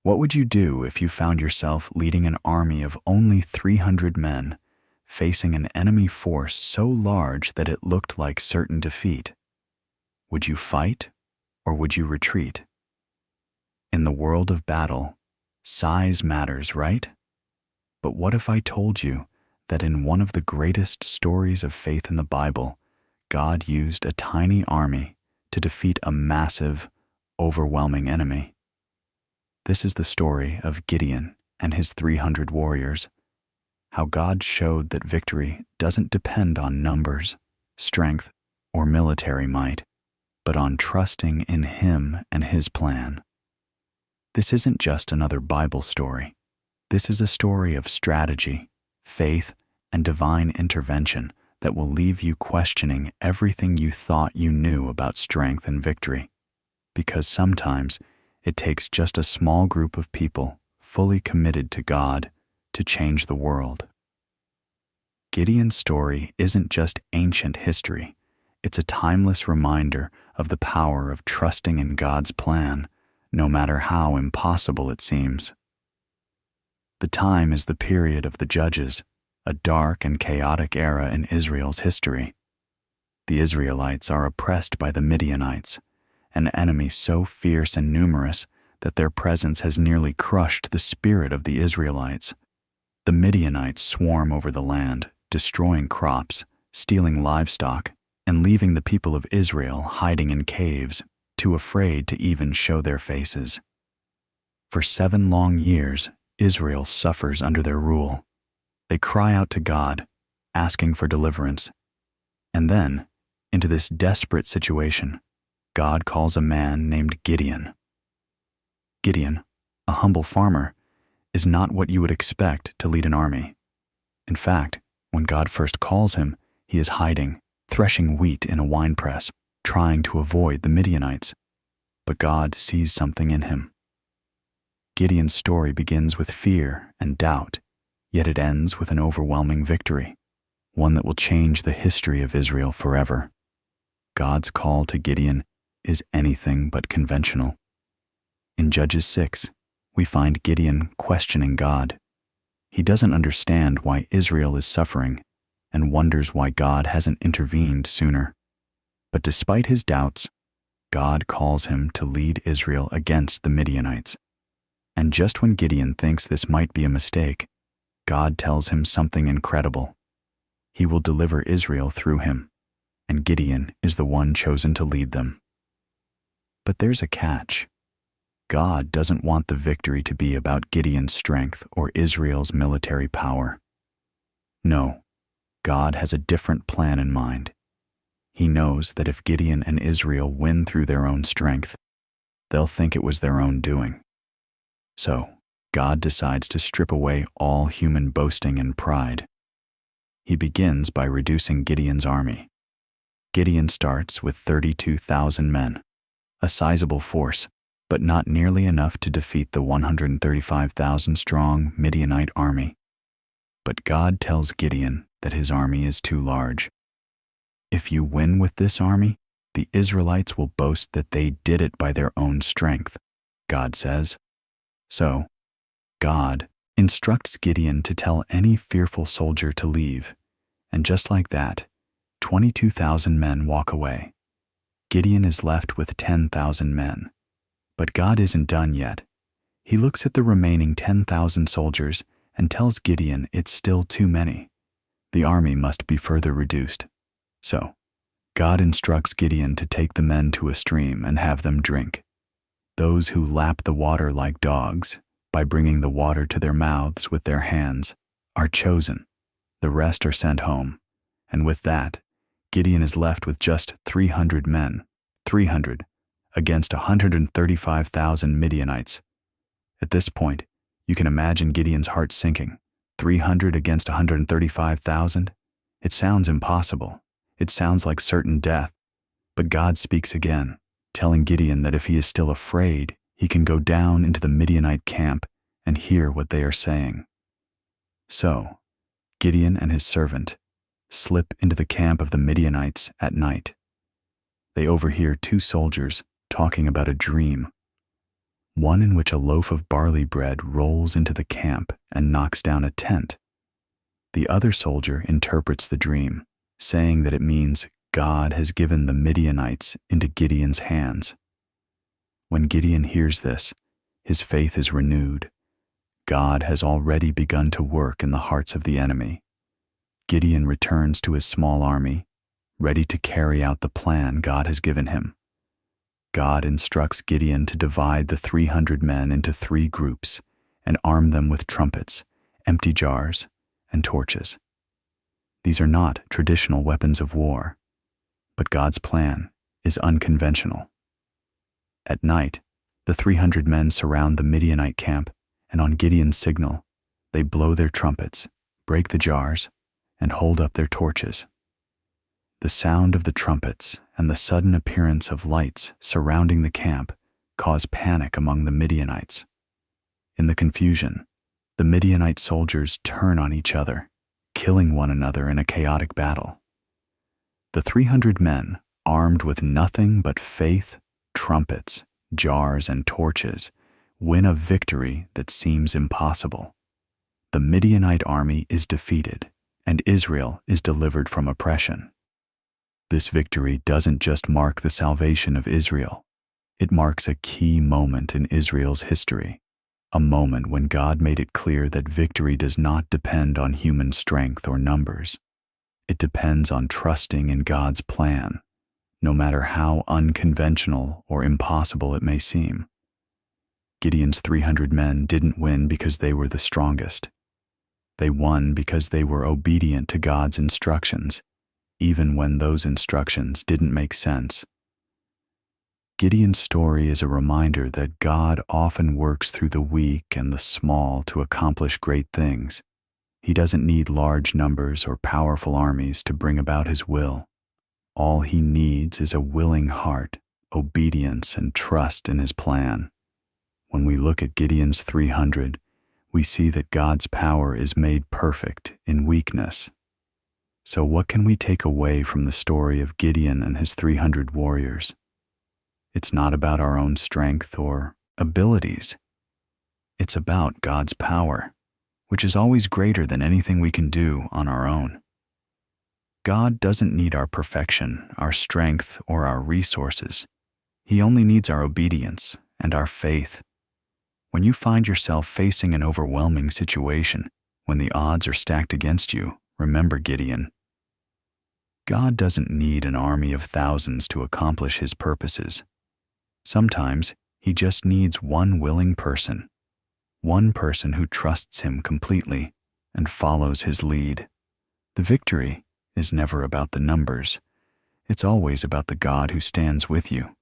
What would you do if you found yourself leading an army of only 300 men, facing an enemy force so large that it looked like certain defeat? Would you fight, or would you retreat? In the world of battle, size matters, right? But what if I told you that in one of the greatest stories of faith in the Bible, God used a tiny army to defeat a massive, overwhelming enemy? This is the story of Gideon and his 300 warriors, how God showed that victory doesn't depend on numbers, strength, or military might, but on trusting in Him and His plan. This isn't just another Bible story. This is a story of strategy, faith, and divine intervention that will leave you questioning everything you thought you knew about strength and victory. Because sometimes it takes just a small group of people fully committed to God to change the world. Gideon's story isn't just ancient history. It's a timeless reminder of the power of trusting in God's plan, no matter how impossible it seems. The time is the period of the Judges, a dark and chaotic era in Israel's history. The Israelites are oppressed by the Midianites, an enemy so fierce and numerous that their presence has nearly crushed the spirit of the Israelites. The Midianites swarm over the land, destroying crops, stealing livestock, and leaving the people of Israel hiding in caves, too afraid to even show their faces. For 7 long years, Israel suffers under their rule. They cry out to God, asking for deliverance. And then, into this desperate situation, God calls a man named Gideon. Gideon, a humble farmer, is not what you would expect to lead an army. In fact, when God first calls him, he is hiding, threshing wheat in a winepress, trying to avoid the Midianites. But God sees something in him. Gideon's story begins with fear and doubt, yet it ends with an overwhelming victory, one that will change the history of Israel forever. God's call to Gideon is anything but conventional. In Judges 6, we find Gideon questioning God. He doesn't understand why Israel is suffering and wonders why God hasn't intervened sooner. But despite his doubts, God calls him to lead Israel against the Midianites. And just when Gideon thinks this might be a mistake, God tells him something incredible. He will deliver Israel through him, and Gideon is the one chosen to lead them. But there's a catch. God doesn't want the victory to be about Gideon's strength or Israel's military power. No, God has a different plan in mind. He knows that if Gideon and Israel win through their own strength, they'll think it was their own doing. So, God decides to strip away all human boasting and pride. He begins by reducing Gideon's army. Gideon starts with 32,000 men, a sizable force, but not nearly enough to defeat the 135,000-strong Midianite army. But God tells Gideon that his army is too large. If you win with this army, the Israelites will boast that they did it by their own strength, God says. So, God instructs Gideon to tell any fearful soldier to leave, and just like that, 22,000 men walk away. Gideon is left with 10,000 men. But God isn't done yet. He looks at the remaining 10,000 soldiers and tells Gideon it's still too many. The army must be further reduced. So, God instructs Gideon to take the men to a stream and have them drink. Those who lap the water like dogs, by bringing the water to their mouths with their hands, are chosen. The rest are sent home. And with that, Gideon is left with just 300 men, 300 against 135,000 Midianites. At this point, you can imagine Gideon's heart sinking. 300 against 135,000? It sounds impossible. It sounds like certain death. But God speaks again, telling Gideon that if he is still afraid, he can go down into the Midianite camp and hear what they are saying. So, Gideon and his servant slip into the camp of the Midianites at night. They overhear 2 soldiers talking about a dream. one in which a loaf of barley bread rolls into the camp and knocks down a tent. The other soldier interprets the dream, saying that it means God has given the Midianites into Gideon's hands. When Gideon hears this, his faith is renewed. God has already begun to work in the hearts of the enemy. Gideon returns to his small army, ready to carry out the plan God has given him. God instructs Gideon to divide the 300 men into 3 groups and arm them with trumpets, empty jars, and torches. These are not traditional weapons of war, but God's plan is unconventional. At night, the 300 men surround the Midianite camp, and on Gideon's signal, they blow their trumpets, break the jars, and hold up their torches. The sound of the trumpets and the sudden appearance of lights surrounding the camp cause panic among the Midianites. In the confusion, the Midianite soldiers turn on each other, killing one another in a chaotic battle. The 300 men, armed with nothing but faith, trumpets, jars, and torches, win a victory that seems impossible. The Midianite army is defeated, and Israel is delivered from oppression. This victory doesn't just mark the salvation of Israel. It marks a key moment in Israel's history, a moment when God made it clear that victory does not depend on human strength or numbers. It depends on trusting in God's plan, no matter how unconventional or impossible it may seem. Gideon's 300 men didn't win because they were the strongest. They won because they were obedient to God's instructions, even when those instructions didn't make sense. Gideon's story is a reminder that God often works through the weak and the small to accomplish great things. He doesn't need large numbers or powerful armies to bring about his will. All he needs is a willing heart, obedience, and trust in his plan. When we look at Gideon's 300, we see that God's power is made perfect in weakness. So what can we take away from the story of Gideon and his 300 warriors? It's not about our own strength or abilities. It's about God's power, which is always greater than anything we can do on our own. God doesn't need our perfection, our strength, or our resources. He only needs our obedience and our faith. When you find yourself facing an overwhelming situation, when the odds are stacked against you, remember Gideon. God doesn't need an army of thousands to accomplish his purposes. Sometimes he just needs one willing person who trusts him completely and follows his lead. The victory is never about the numbers. It's always about the God who stands with you.